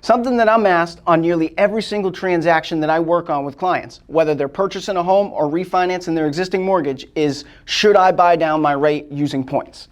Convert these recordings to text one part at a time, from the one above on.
Something that I'm asked on nearly every single transaction that I work on with clients, whether they're purchasing a home or refinancing their existing mortgage, is should I buy down my rate using points?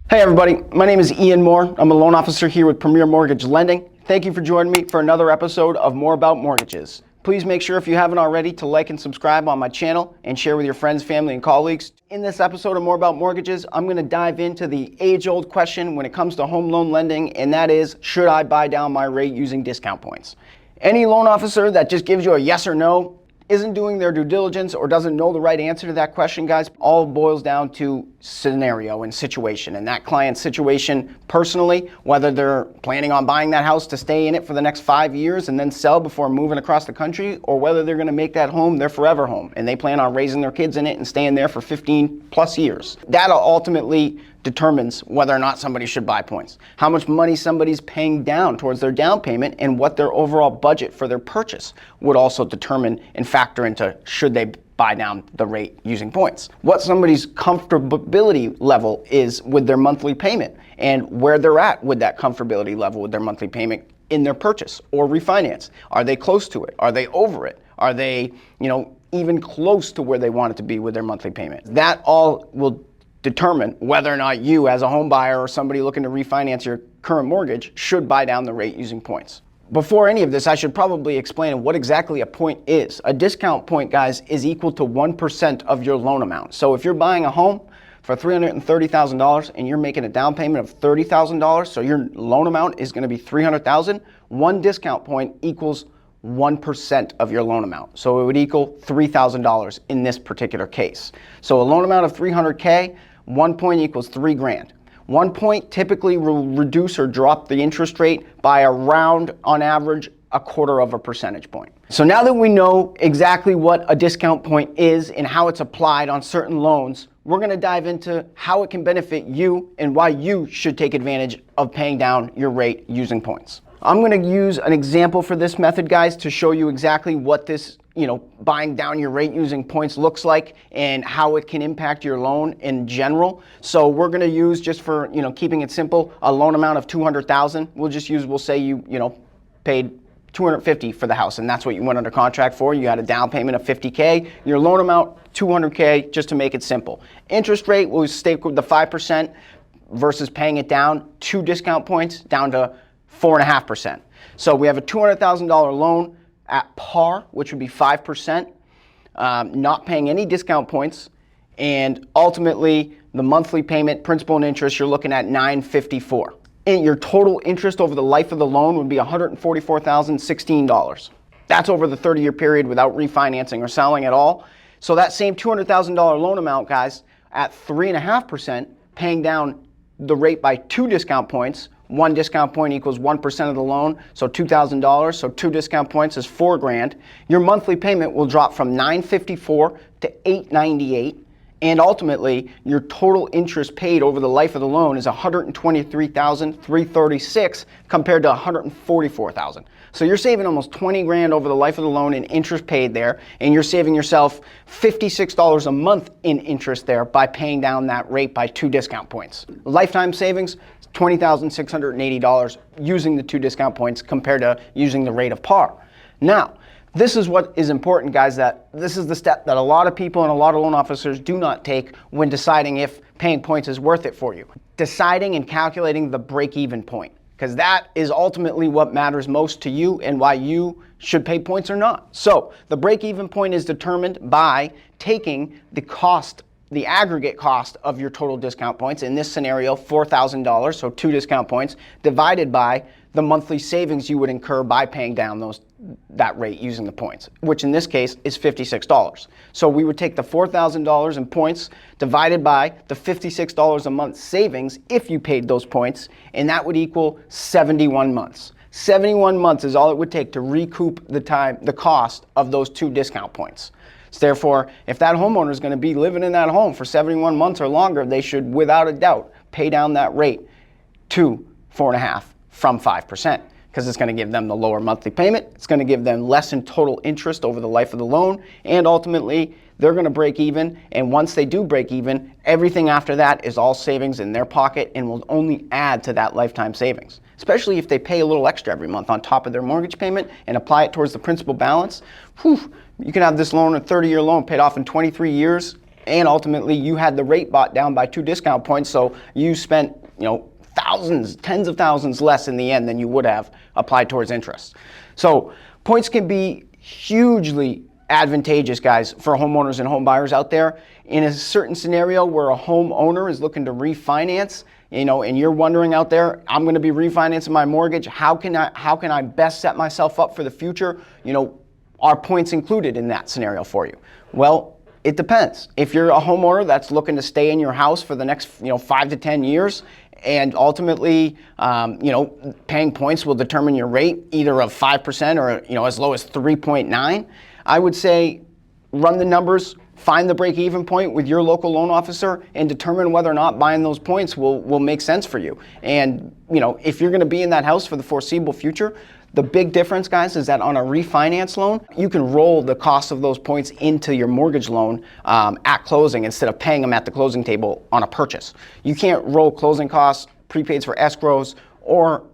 Hey everybody, my name is Ian Moore. I'm a loan officer here with Premier Mortgage Lending. Thank you for joining me for another episode of More About Mortgages. Please make sure, if you haven't already, to like and subscribe on my channel and share with your friends, family, and colleagues. In this episode of More About Mortgages, I'm going to dive into the age-old question when it comes to home loan lending, and that is, should I buy down my rate using discount points? Any loan officer that just gives you a yes or no isn't doing their due diligence or doesn't know the right answer to that question, guys. All boils down to scenario and situation, and that client's situation personally, whether they're planning on buying that house to stay in it for the next 5 years and then sell before moving across the country, or whether they're going to make that home their forever home and they plan on raising their kids in it and staying there for 15 plus years. That ultimately determines whether or not somebody should buy points, how much money somebody's paying down towards their down payment, and what their overall budget for their purchase would also determine and factor into should they buy down the rate using points. What somebody's comfortability level is with their monthly payment and where they're at with that comfortability level with their monthly payment in their purchase or refinance. Are they close to it? Are they over it? Are they, even close to where they want it to be with their monthly payment? That all will determine whether or not you, as a home buyer or somebody looking to refinance your current mortgage, should buy down the rate using points. Before any of this, I should probably explain what exactly a point is. A discount point, guys, is equal to 1% of your loan amount. So if you're buying a home for $330,000 and you're making a down payment of $30,000, so your loan amount is going to be $300,000, one discount point equals 1% of your loan amount. So it would equal $3,000 in this particular case. So a loan amount of $300K, 1 point equals $3,000. 1 point typically will reduce or drop the interest rate by around, on average, 1/4 percentage point. So now that we know exactly what a discount point is and how it's applied on certain loans, we're going to dive into how it can benefit you and why you should take advantage of paying down your rate using points. I'm going to use an example for this method, guys, to show you exactly what this, buying down your rate using points looks like and how it can impact your loan in general. So we're going to use, just for, keeping it simple, a loan amount of $200,000. We'll say you paid $250,000 for the house, and that's what you went under contract for. You had a down payment of $50K. Your loan amount, $200K, just to make it simple. Interest rate will stay with the 5% versus paying it down 2 discount points down to 4.5%. So we have a $200,000 loan at par, which would be 5%, not paying any discount points, and ultimately the monthly payment, principal and interest, you're looking at $954. And your total interest over the life of the loan would be $144,016. That's over the 30-year period without refinancing or selling at all. So that same $200,000 loan amount, guys, at 3.5%, paying down the rate by 2 discount points. 1 discount point equals 1% of the loan, so $2,000. So 2 discount points is $4,000. Your monthly payment will drop from $954 to $898, and ultimately your total interest paid over the life of the loan is $123,336 compared to $144,000. So you're saving almost $20,000 over the life of the loan in interest paid there, and you're saving yourself $56 a month in interest there by paying down that rate by 2 discount points. Lifetime savings, $20,680 using the 2 discount points compared to using the rate of par. Now, this is what is important, guys, that this is the step that a lot of people and a lot of loan officers do not take when deciding if paying points is worth it for you. Deciding and calculating the break-even point, because that is ultimately what matters most to you and why you should pay points or not. So the break-even point is determined by taking the aggregate cost of your total discount points, in this scenario $4,000, so 2 discount points, divided by the monthly savings you would incur by paying down that rate using the points, which in this case is $56. So we would take the $4,000 in points divided by the $56 a month savings if you paid those points, and that would equal 71 months. 71 months is all it would take to recoup the cost of those 2 discount points. So therefore, if that homeowner is going to be living in that home for 71 months or longer, they should, without a doubt, pay down that rate to 4.5% from 5%, because it's going to give them the lower monthly payment. It's going to give them less in total interest over the life of the loan, and ultimately, they're going to break even. And once they do break even, everything after that is all savings in their pocket and will only add to that lifetime savings. Especially if they pay a little extra every month on top of their mortgage payment and apply it towards the principal balance. Whew, you can have this loan, a 30-year loan, paid off in 23 years, and ultimately you had the rate bought down by 2 discount points, so you spent, thousands, tens of thousands less in the end than you would have applied towards interest. So points can be hugely advantageous, guys, for homeowners and home buyers out there. In a certain scenario where a homeowner is looking to refinance, and you're wondering out there, I'm going to be refinancing my mortgage. How can I best set myself up for the future? Are points included in that scenario for you? Well, it depends. If you're a homeowner that's looking to stay in your house for the next 5 to 10 years, and ultimately, paying points will determine your rate either of 5% or as low as 3.9. I would say run the numbers, find the break-even point with your local loan officer, and determine whether or not buying those points will make sense for you. And if you're going to be in that house for the foreseeable future, the big difference, guys, is that on a refinance loan, you can roll the cost of those points into your mortgage loan at closing instead of paying them at the closing table on a purchase. You can't roll closing costs, prepaids for escrows, or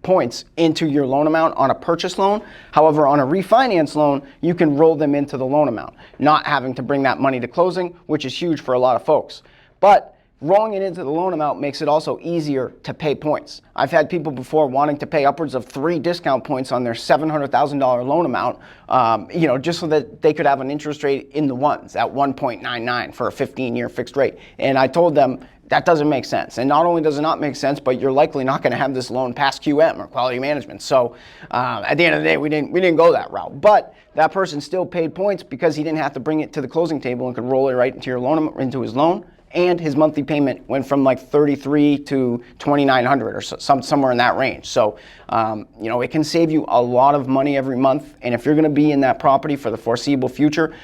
points into your loan amount on a purchase loan. However, on a refinance loan, you can roll them into the loan amount, not having to bring that money to closing, which is huge for a lot of folks. But rolling it into the loan amount makes it also easier to pay points. I've had people before wanting to pay upwards of 3 discount points on their $700,000 loan amount, just so that they could have an interest rate in the ones at 1.99 for a 15-year fixed rate. And I told them that doesn't make sense. And not only does it not make sense, but you're likely not going to have this loan pass QM or quality management. So at the end of the day, we didn't go that route. But that person still paid points because he didn't have to bring it to the closing table and could roll it right into into his loan. And his monthly payment went from like $3,300 to $2,900 or somewhere in that range. So, it can save you a lot of money every month. And if you're going to be in that property for the foreseeable future,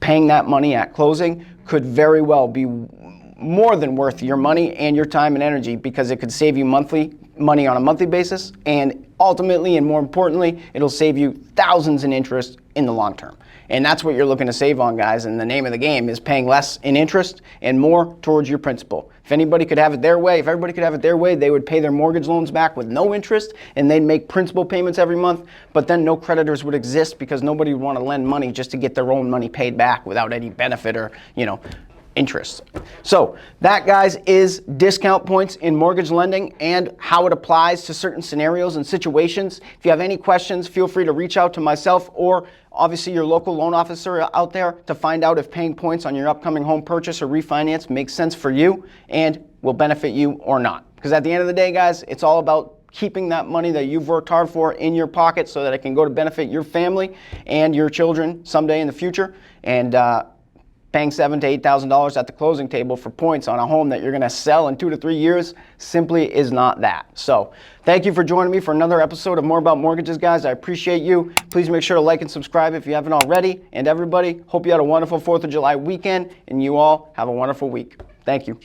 paying that money at closing could very well be more than worth your money and your time and energy, because it could save you money on a monthly basis, and ultimately, and more importantly, it'll save you thousands in interest in the long term. And that's what you're looking to save on, guys. And the name of the game is paying less in interest and more towards your principal. If anybody could have it their way, if everybody could have it their way, they would pay their mortgage loans back with no interest, and they'd make principal payments every month, but then no creditors would exist because nobody would want to lend money just to get their own money paid back without any benefit or, interest. So that, guys, is discount points in mortgage lending and how it applies to certain scenarios and situations. If you have any questions, feel free to reach out to myself or obviously your local loan officer out there to find out if paying points on your upcoming home purchase or refinance makes sense for you and will benefit you or not. Because at the end of the day, guys, it's all about keeping that money that you've worked hard for in your pocket so that it can go to benefit your family and your children someday in the future. And paying $7,000 to $8,000 at the closing table for points on a home that you're going to sell in 2 to 3 years simply is not that. So thank you for joining me for another episode of More About Mortgages, guys. I appreciate you. Please make sure to like and subscribe if you haven't already. And everybody, hope you had a wonderful 4th of July weekend, and you all have a wonderful week. Thank you.